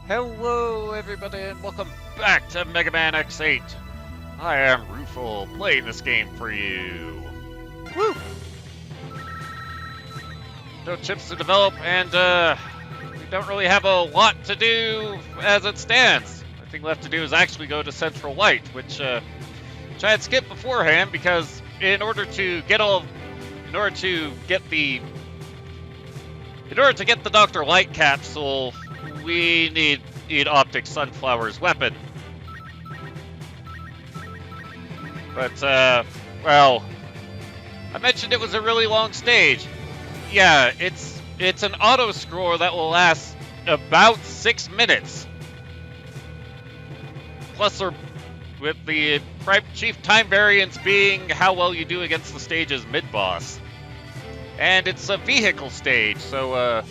Hello everybody and welcome back to Mega Man X8. I am Rufal, playing this game for you. Woo! No chips to develop and we don't really have a lot to do as it stands. The thing left to do is actually go to Central Light, which I had skipped beforehand because in order to get the Dr. Light capsule, we need Optic Sunflower's weapon. But, well, I mentioned it was a really long stage. Yeah, it's an auto-scroller that will last about 6 minutes. Plus, with the chief time variance being how well you do against the stage's mid-boss. And it's a vehicle stage, so,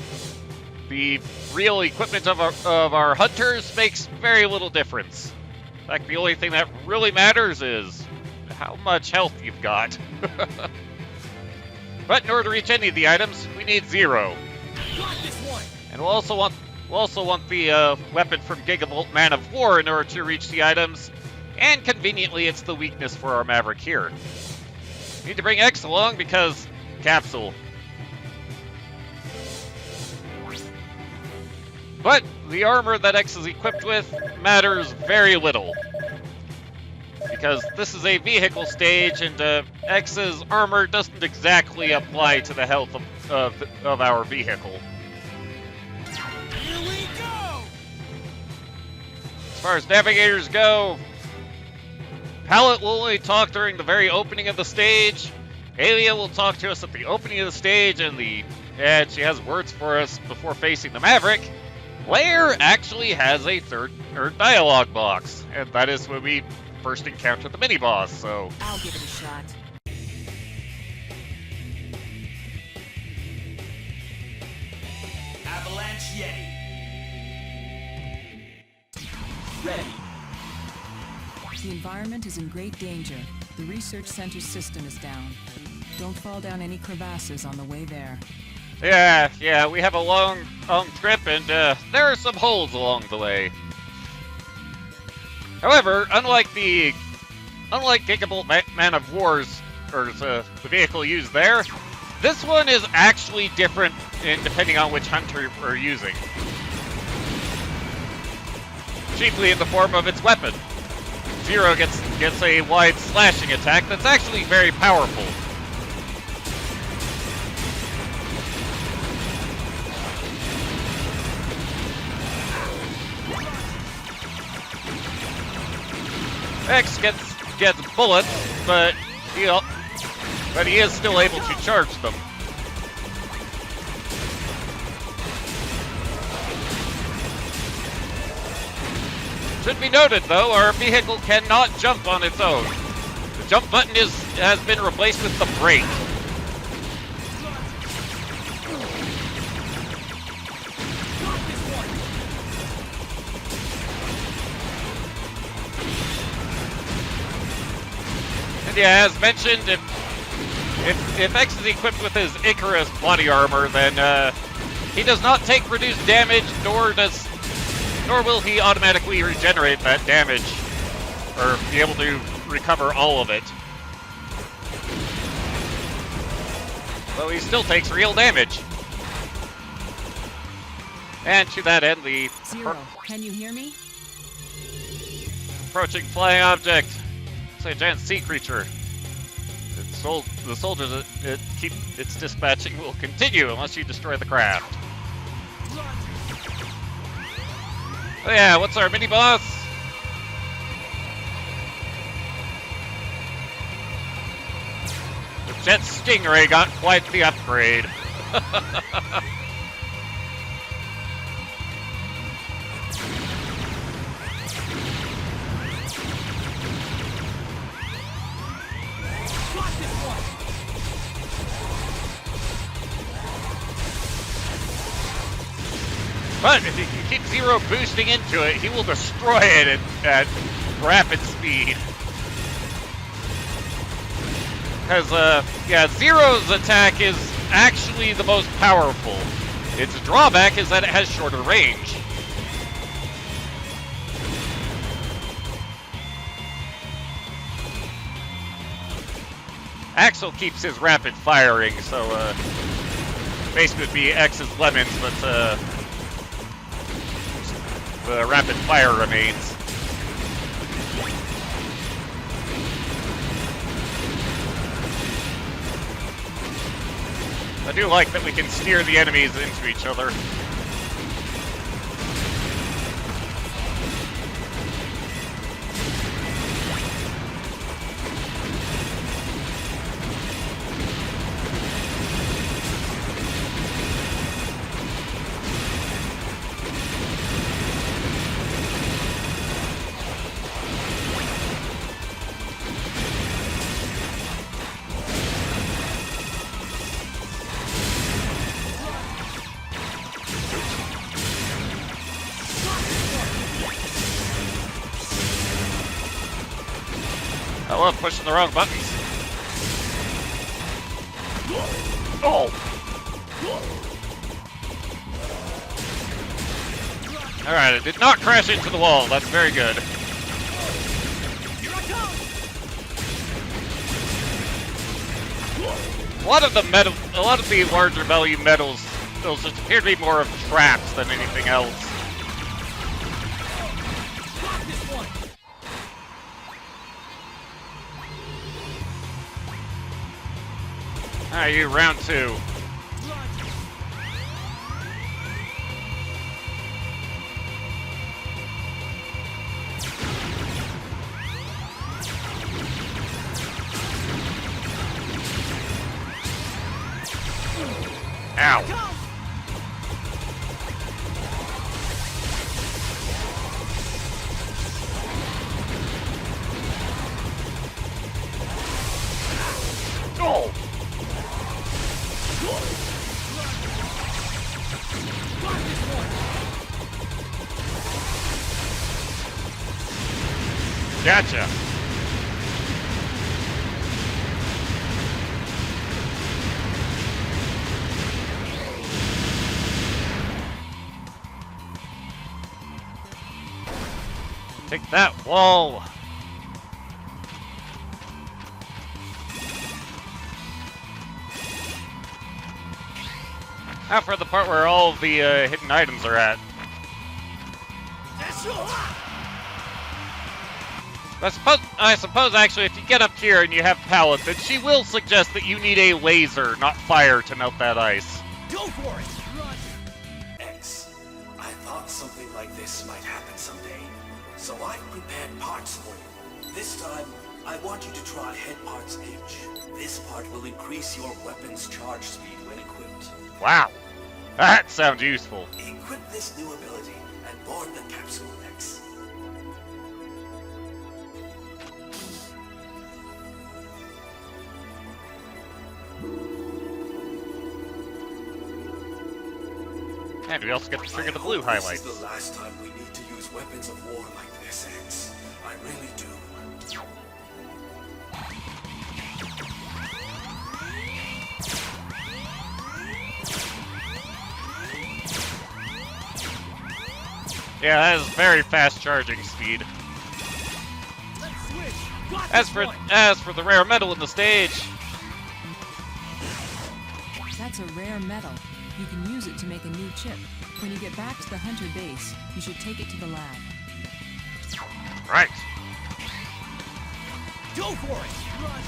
the real equipment of our hunters makes very little difference. In fact, the only thing that really matters is how much health you've got. But in order to reach any of the items, we need 0. Got this one. And we'll also want the weapon from Gigavolt Man of War in order to reach the items. And conveniently, it's the weakness for our Maverick here. Need to bring X along because capsule. But the armor that X is equipped with matters very little. Because this is a vehicle stage and X's armor doesn't exactly apply to the health of our vehicle. Here we go. As far as navigators go, Pallet will only talk during the very opening of the stage. Alia will talk to us at the opening of the stage and she has words for us before facing the Maverick. Lair actually has a third dialogue box, and that is when we first encounter the mini-boss, so... I'll give it a shot. Avalanche Yeti. Ready. The environment is in great danger. The research center's system is down. Don't fall down any crevasses on the way there. Yeah, we have a long trip, and there are some holes along the way. However, unlike Gigavolt Man of War's, or the vehicle used there, this one is actually different depending on which hunter we're using. Chiefly in the form of its weapon. Zero gets a wide slashing attack that's actually very powerful. X gets bullets, but he is still able to charge them. Should be noted, though, our vehicle cannot jump on its own. The jump button has been replaced with the brake. Yeah, as mentioned, if X is equipped with his Icarus body armor, then he does not take reduced damage, nor will he automatically regenerate that damage, or be able to recover all of it. Though he still takes real damage. And to that end, the Zero, can you hear me? approaching flying object. It's a giant sea creature. The soldiers it's dispatching will continue unless you destroy the craft. Oh yeah, what's our mini-boss? The Jet Stingray got quite the upgrade. But if you keep Zero boosting into it, he will destroy it at rapid speed. Because, yeah, Zero's attack is actually the most powerful. Its drawback is that it has shorter range. Axel keeps his rapid firing, so basically would be X's lemons, but the rapid fire remains. I do like that we can steer the enemies into each other. I love pushing the wrong buttons. Oh! Alright, it did not crash into the wall. That's very good. Here I come! A lot of the larger value medals, those just appear to be more of traps than anything else. Got this one! Alright, you round 2. Ow. Oh! Got this one! Gotcha. Take that wall. Now for the part where all the hidden items are at. I suppose actually if you get up here and you have Pallet, then she will suggest that you need a laser, not fire, to melt that ice. Go for it! Run! X, I thought something like this might happen someday, so I've prepared parts for you. This time, I want you to try Head Parts H. This part will increase your weapon's charge speed when equipped. Wow, that sounds useful. Equip this new ability and board the capsule, X. And we also get to trigger the blue I hope highlights. This is the last time we need to use weapons of war like this, X. I really do. Yeah, that is very fast charging speed. Let's switch! Got As this for one! as for the rare metal in the stage, That's a rare metal. You can use it to make a new chip. When you get back to the Hunter base, you should take it to the lab. right? Go for it! Run!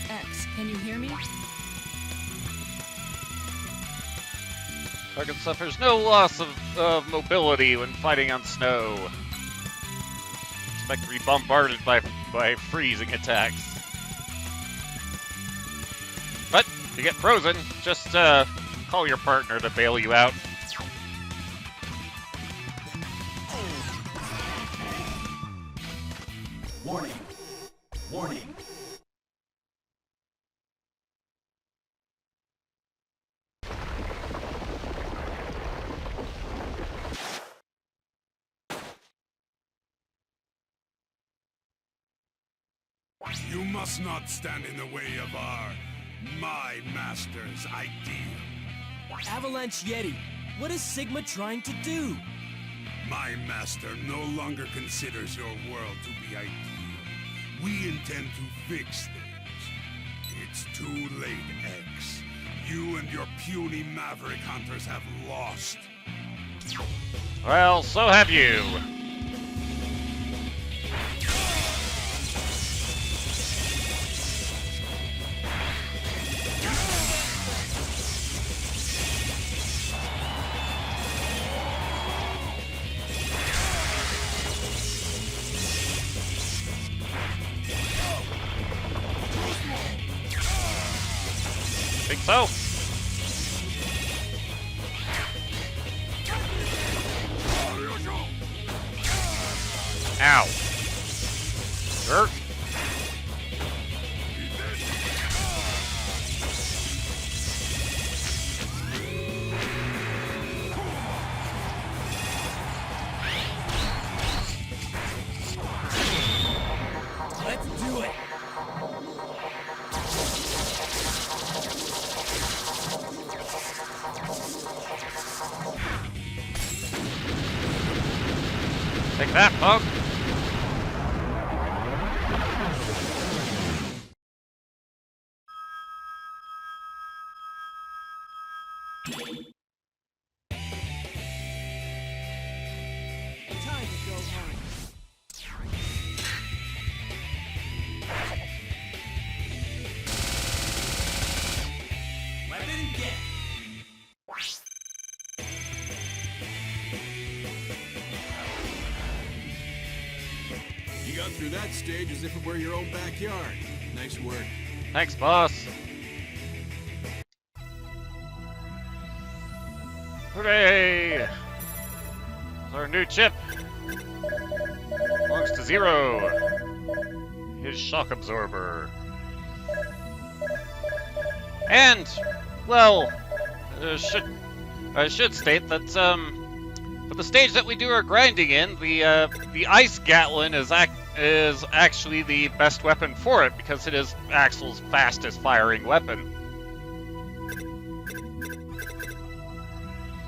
X, can you hear me? Target suffers no loss of mobility when fighting on snow. Expect to be bombarded by freezing attacks. But if you get frozen, just call your partner to bail you out. Warning! Warning! You must not stand in the way of my master's ideal. Avalanche Yeti, what is Sigma trying to do? My master no longer considers your world to be ideal. We intend to fix things. It's too late, X. You and your puny maverick hunters have lost. Well, so have you. Think so? Ow. Jerk. Let's do it. Take that, punk. Time to go home. Weapon get. You got through that stage as if it were your own backyard. Nice work. Thanks, boss. Hooray! Our new chip belongs to Zero. His shock absorber. And, well, I should state that for the stage that we do our grinding in, the Ice Gatlin is actually the best weapon for it because it is Axel's fastest firing weapon.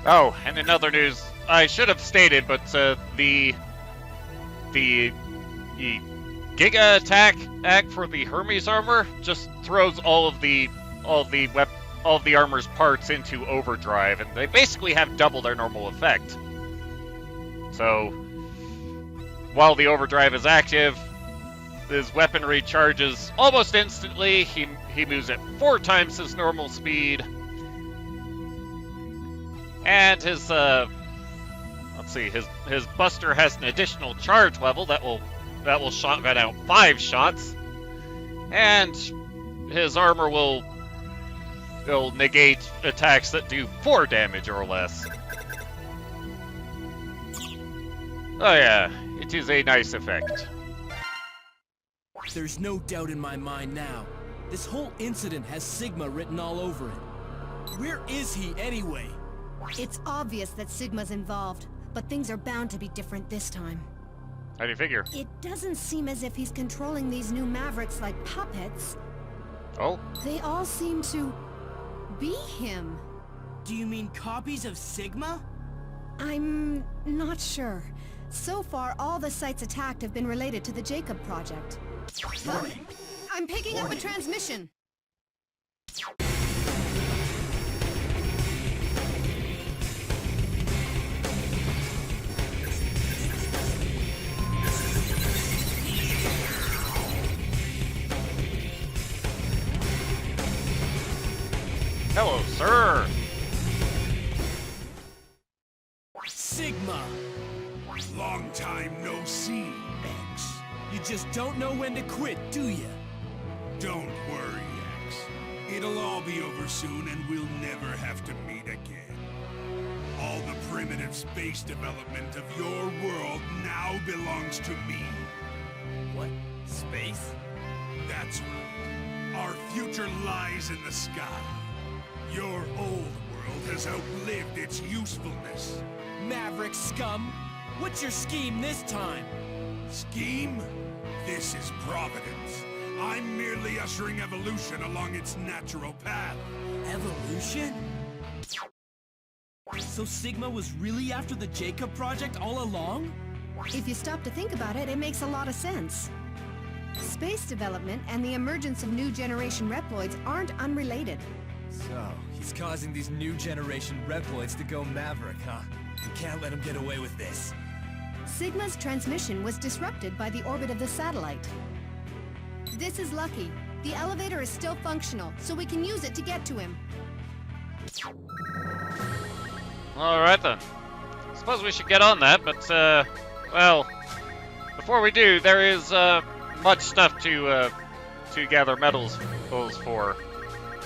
Oh, and in other news, I should have stated, but the Giga attack for the Hermes armor just throws all of the armor's parts into overdrive, and they basically have double their normal effect. So, while the overdrive is active, his weaponry charges almost instantly. He moves at 4 times his normal speed. And his his Buster has an additional charge level that will shotgun out 5 shots, and his armor will negate attacks that do 4 damage or less. Oh yeah, it is a nice effect. There's no doubt in my mind now. This whole incident has Sigma written all over it. Where is he anyway? It's obvious that Sigma's involved, but things are bound to be different this time. How do you figure? It doesn't seem as if he's controlling these new Mavericks like puppets. Oh? They all seem to be him. Do you mean copies of Sigma? I'm not sure. So far, all the sites attacked have been related to the Jacob project. Warning. I'm picking up a transmission. Hello, sir. Sigma! Long time no see, X. You just don't know when to quit, do you? Don't worry, X. It'll all be over soon and we'll never have to meet again. All the primitive space development of your world now belongs to me. What? Space? That's right. Our future lies in the sky. Your old world has outlived its usefulness. Maverick scum! What's your scheme this time? Scheme? This is Providence. I'm merely ushering evolution along its natural path. Evolution? So Sigma was really after the Jacob project all along? If you stop to think about it, it makes a lot of sense. Space development and the emergence of new generation Reploids aren't unrelated. So, he's causing these new generation Reploids to go maverick, huh? We can't let him get away with this. Sigma's transmission was disrupted by the orbit of the satellite. This is lucky. The elevator is still functional, so we can use it to get to him. Alright then. Suppose we should get on that, but, well, before we do, there is, much stuff to gather metals for.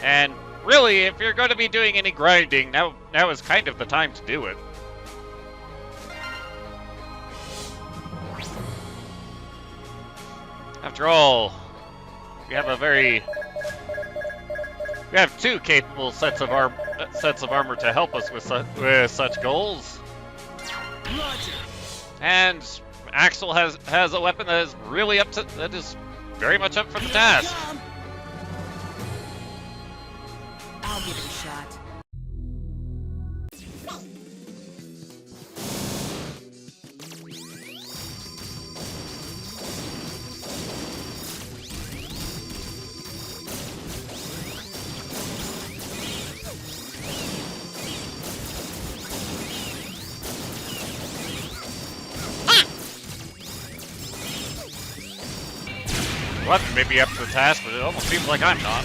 And really, if you're going to be doing any grinding, now is kind of the time to do it. After all, we have two capable sets of armor to help us with such goals. Roger. And Axel has a weapon that is very much up for the task. I'll give it a shot. Weapon may be up to the task, but it almost seems like I'm not.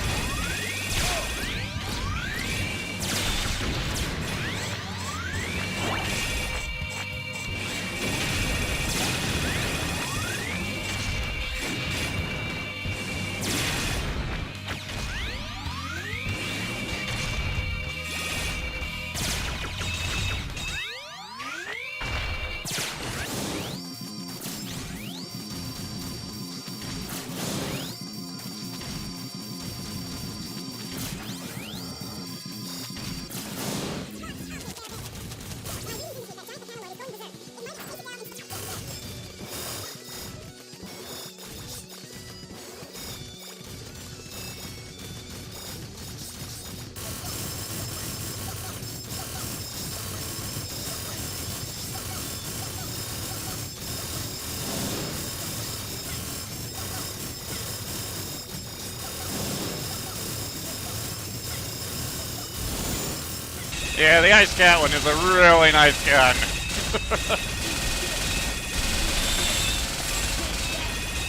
Yeah, the Ice Cat one is a really nice gun.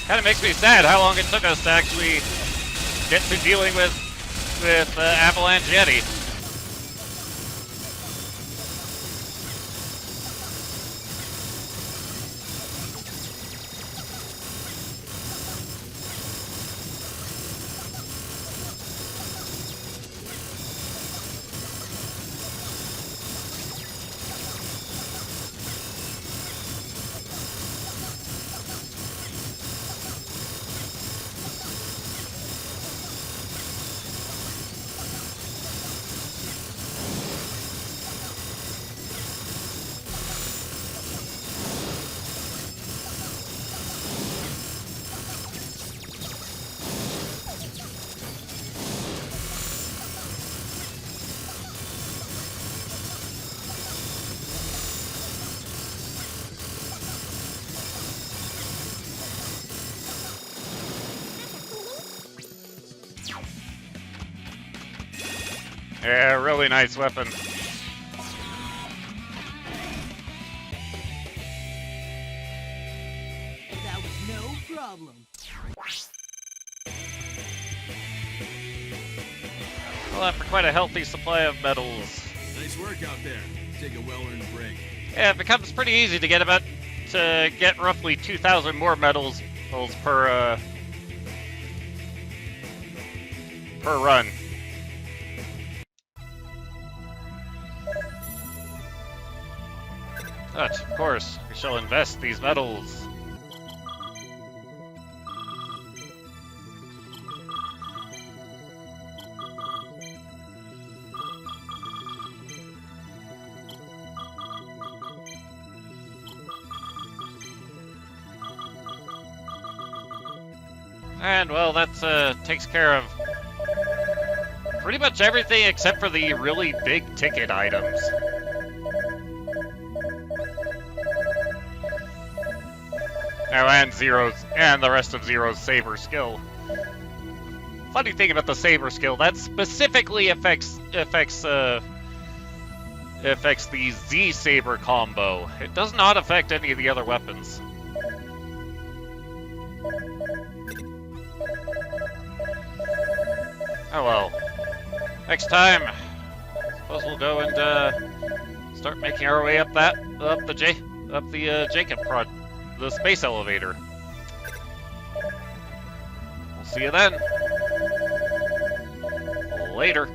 Kind of makes me sad how long it took us to actually get to dealing with Avalanche Yeti. Yeah, really nice weapon. That was no problem. Well, after quite a healthy supply of metals. Nice work out there. Take a well-earned break. Yeah, it becomes pretty easy to get roughly 2,000 more metals per run. But, of course, we shall invest these metals. And, well, that takes care of pretty much everything except for the really big ticket items. Oh, and the rest of Zero's saber skill. Funny thing about the saber skill, that specifically affects the Z saber combo. It does not affect any of the other weapons. Oh well. Next time, suppose we'll go and start making our way up the Jacob prod, the space elevator. We'll see you then. Later.